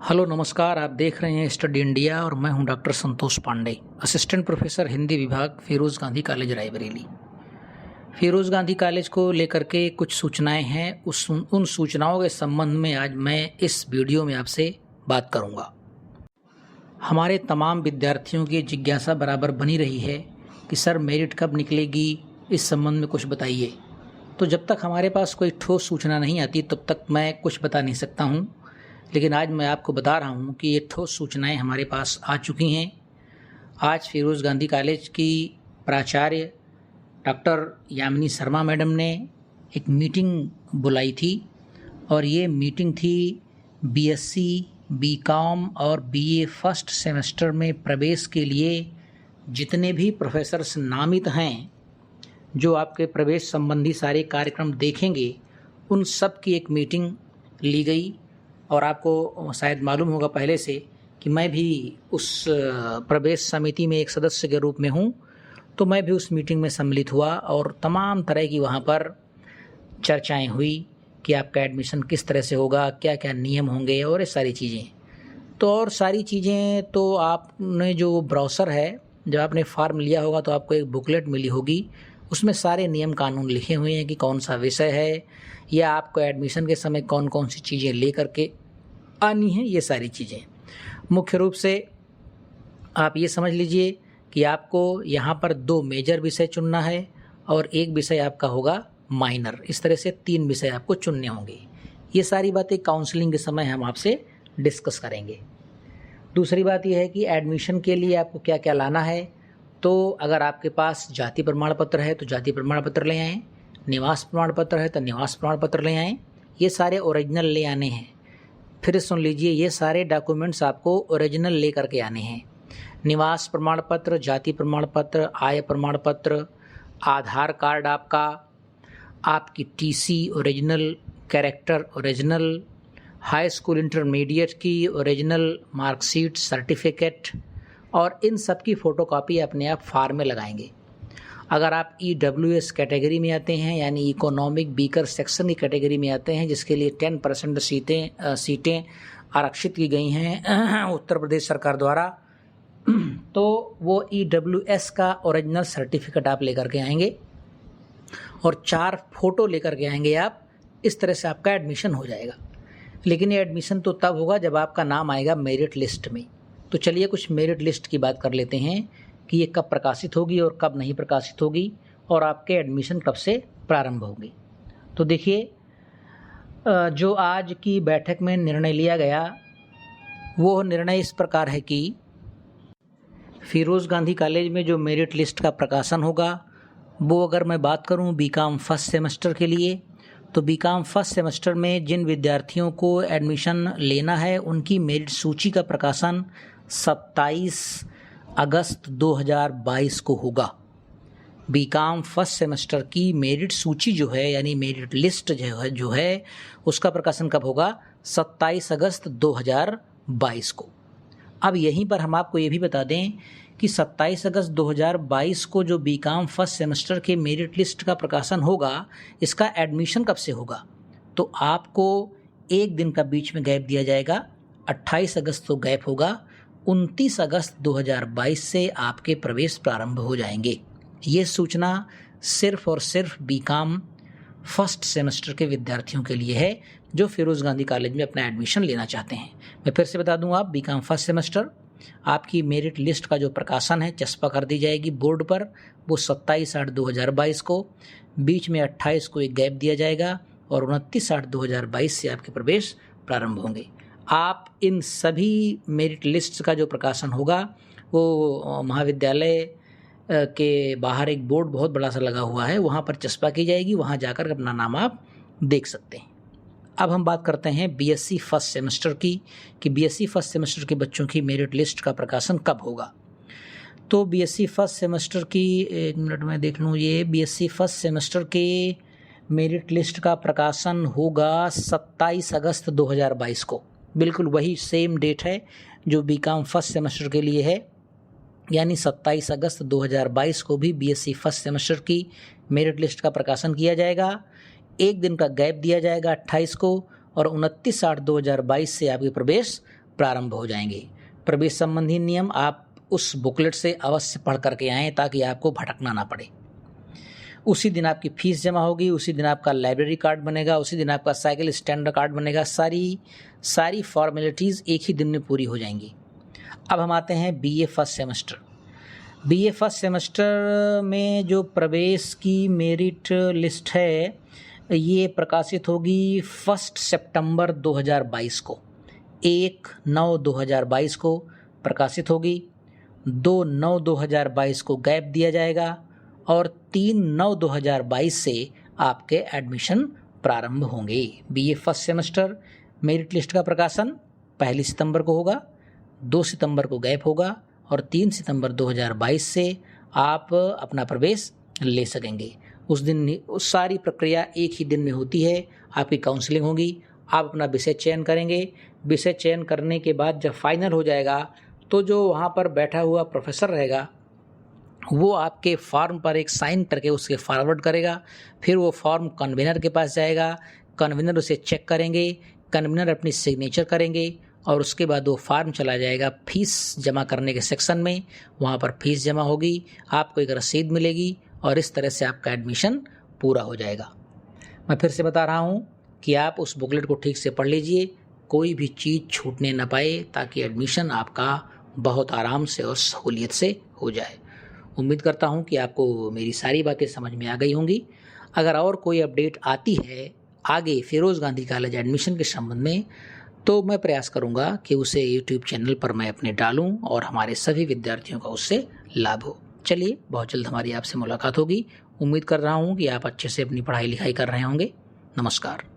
Hello नमस्कार। आप देख रहे हैं स्टडी इंडिया और मैं हूं doctor Santosh Pandey, assistant professor Hindi विभाग, फिरोज़ गांधी कॉलेज रायबरेली। फिरोज़ गांधी कॉलेज को लेकर के कुछ सूचनाएं हैं। उन सूचनाओं के संबंध में आज मैं इस वीडियो में आपसे बात करूंगा। हमारे तमाम विद्यार्थियों की जिज्ञासा बराबर बनी रही है कि सर मेरिट कब निकलेगी, इस संबंध में कुछ बताइए। तो जब तक हमारे पास कोई ठोस सूचना नहीं आती तब तक मैं कुछ बता नहीं सकता हूँ, लेकिन आज मैं आपको बता रहा हूँ कि ये ठोस सूचनाएं हमारे पास आ चुकी हैं। आज फिरोज़ गांधी कॉलेज की प्राचार्य डॉक्टर यामिनी शर्मा मैडम ने एक मीटिंग बुलाई थी और ये मीटिंग थी बीएससी, बीकॉम और बीए फर्स्ट सेमेस्टर में प्रवेश के लिए जितने भी प्रोफेसर्स नामित हैं, जो आपके प्रवेश संबंधी सारे कार्यक्रम देखेंगे, उन सब की एक मीटिंग ली गई। और आपको शायद मालूम होगा पहले से कि मैं भी उस प्रवेश समिति में एक सदस्य के रूप में हूँ, तो मैं भी उस मीटिंग में सम्मिलित हुआ और तमाम तरह की वहाँ पर चर्चाएं हुई कि आपका एडमिशन किस तरह से होगा, क्या क्या नियम होंगे और ये सारी चीज़ें। तो और सारी चीज़ें तो आपने जो ब्राउज़र है, जब आपने फॉर्म लिया होगा तो आपको एक बुकलेट मिली होगी, उसमें सारे नियम कानून लिखे हुए हैं कि कौन सा विषय है या आपको एडमिशन के समय कौन कौन सी चीज़ें ले करके आनी है। ये सारी चीज़ें मुख्य रूप से आप ये समझ लीजिए कि आपको यहाँ पर 2 मेजर विषय चुनना है और एक विषय आपका होगा माइनर। इस तरह से 3 विषय आपको चुनने होंगे। ये सारी बातें काउंसलिंग के समय हम आपसे डिस्कस करेंगे। दूसरी बात यह है कि एडमिशन के लिए आपको क्या क्या लाना है। तो अगर आपके पास जाति प्रमाण पत्र है तो जाति प्रमाण पत्र ले आएँ, निवास प्रमाण पत्र है तो निवास प्रमाण पत्र ले आएँ। ये सारे ओरिजिनल ले आने हैं। फिर सुन लीजिए, ये सारे डॉक्यूमेंट्स आपको ओरिजिनल ले करके आने हैं। निवास प्रमाण पत्र, जाति प्रमाण पत्र, आय प्रमाण पत्र, आधार कार्ड आपका, आपकी TC original, character original, high school intermediate की ओरिजिनल मार्कशीट, सर्टिफिकेट, और इन सब की फ़ोटोकॉपी अपने आप फार्म में लगाएंगे। अगर आप EWS कैटेगरी में आते हैं, यानी इकोनॉमिक वीकर सेक्शन की कैटेगरी में आते हैं, जिसके लिए 10% सीटें आरक्षित की गई हैं उत्तर प्रदेश सरकार द्वारा, तो वो EWS का ओरिजिनल सर्टिफिकेट आप लेकर के आएंगे और 4 फोटो लेकर के आएंगे आप। इस तरह से आपका एडमिशन हो जाएगा। लेकिन ये एडमिशन तो तब होगा जब आपका नाम आएगा मेरिट लिस्ट में। तो चलिए कुछ मेरिट लिस्ट की बात कर लेते हैं कि ये कब प्रकाशित होगी और कब नहीं प्रकाशित होगी और आपके एडमिशन कब से प्रारंभ होगी। तो देखिए, जो आज की बैठक में निर्णय लिया गया वो निर्णय इस प्रकार है कि फिरोज़ गांधी कॉलेज में जो मेरिट लिस्ट का प्रकाशन होगा, वो अगर मैं बात करूं बीकॉम फर्स्ट सेमेस्टर के लिए, तो बीकॉम फर्स्ट सेमेस्टर में जिन विद्यार्थियों को एडमिशन लेना है उनकी मेरिट सूची का प्रकाशन 27 अगस्त 2022 को होगा। बीकॉम फर्स्ट सेमेस्टर की मेरिट सूची जो है, यानी मेरिट लिस्ट जो है उसका प्रकाशन कब होगा? 27 अगस्त 2022 को। अब यहीं पर हम आपको ये भी बता दें कि 27 अगस्त 2022 को जो बीकॉम फर्स्ट सेमेस्टर के मेरिट लिस्ट का प्रकाशन होगा, इसका एडमिशन कब से होगा? तो आपको एक दिन का बीच में गैप दिया जाएगा। 28 अगस्त तो गैप होगा, 29 अगस्त 2022 से आपके प्रवेश प्रारंभ हो जाएंगे। ये सूचना सिर्फ और सिर्फ बीकॉम फर्स्ट सेमेस्टर के विद्यार्थियों के लिए है जो फिरोज़ गांधी कॉलेज में अपना एडमिशन लेना चाहते हैं। मैं फिर से बता दूं, आप बीकॉम फर्स्ट सेमेस्टर, आपकी मेरिट लिस्ट का जो प्रकाशन है चस्पा कर दी जाएगी बोर्ड पर, वो 27/8/2022 को, बीच में 28 को एक गैप दिया जाएगा और 29/8/2022 से आपके प्रवेश प्रारंभ होंगे। आप इन सभी मेरिट लिस्ट का जो प्रकाशन होगा वो महाविद्यालय के बाहर एक बोर्ड बहुत बड़ा सा लगा हुआ है, वहाँ पर चस्पा की जाएगी। वहाँ जाकर अपना नाम आप देख सकते हैं। अब हम बात करते हैं बीएससी फर्स्ट सेमेस्टर की, कि बीएससी फर्स्ट सेमेस्टर के बच्चों की मेरिट लिस्ट का प्रकाशन कब होगा। तो बीएससी फर्स्ट सेमेस्टर की, एक मिनट में देख लूँ, ये बीएससी फर्स्ट सेमेस्टर के मेरिट लिस्ट का प्रकाशन होगा 27 अगस्त 2022 को। बिल्कुल वही सेम डेट है जो बीकॉम फर्स्ट सेमेस्टर के लिए है, यानी 27 अगस्त 2022 को भी बीएससी फर्स्ट सेमेस्टर की मेरिट लिस्ट का प्रकाशन किया जाएगा। एक दिन का गैप दिया जाएगा 28 को और 29/8/2022 से आपके प्रवेश प्रारंभ हो जाएंगे। प्रवेश संबंधी नियम आप उस बुकलेट से अवश्य पढ़ करके आएँ ताकि आपको भटकना ना पड़े। उसी दिन आपकी फ़ीस जमा होगी, उसी दिन आपका लाइब्रेरी कार्ड बनेगा, उसी दिन आपका साइकिल स्टैंड कार्ड बनेगा। सारी फॉर्मेलिटीज़ एक ही दिन में पूरी हो जाएंगी। अब हम आते हैं BA first semester. BA first semester में जो प्रवेश की मेरिट लिस्ट है ये प्रकाशित होगी 1 सितंबर 2022 को। 1/9/2022 को प्रकाशित होगी। 2/9/2022 को गैप दिया जाएगा और 3/9/2022 से आपके एडमिशन प्रारंभ होंगे। BA first semester merit list का प्रकाशन 1 सितंबर को होगा, 2 सितंबर को गैप होगा और 3 सितंबर 2022 से आप अपना प्रवेश ले सकेंगे। उस दिन उस सारी प्रक्रिया एक ही दिन में होती है। आपकी काउंसलिंग होगी, आप अपना विषय चयन करेंगे। विषय चयन करने के बाद जब फाइनल हो जाएगा तो जो वहाँ पर बैठा हुआ प्रोफेसर रहेगा वो आपके फॉर्म पर एक साइन करके उसके फॉरवर्ड करेगा। फिर वो फॉर्म कन्वीनर के पास जाएगा, कन्वीनर उसे चेक करेंगे, कन्वीनर अपनी सिग्नेचर करेंगे और उसके बाद वो फॉर्म चला जाएगा फीस जमा करने के सेक्शन में। वहाँ पर फीस जमा होगी, आपको एक रसीद मिलेगी और इस तरह से आपका एडमिशन पूरा हो जाएगा। मैं फिर से बता रहा हूँ कि आप उस बुकलेट को ठीक से पढ़ लीजिए, कोई भी चीज़ छूटने ना पाए ताकि एडमिशन आपका बहुत आराम से और सहूलियत से हो जाए। उम्मीद करता हूँ कि आपको मेरी सारी बातें समझ में आ गई होंगी। अगर और कोई अपडेट आती है आगे फिरोज़ गांधी कॉलेज एडमिशन के संबंध में तो मैं प्रयास करूँगा कि उसे यूट्यूब चैनल पर मैं अपने डालूँ और हमारे सभी विद्यार्थियों का उससे लाभ हो। चलिए, बहुत जल्द हमारी आपसे मुलाकात होगी। उम्मीद कर रहा हूँ कि आप अच्छे से अपनी पढ़ाई लिखाई कर रहे होंगे। नमस्कार।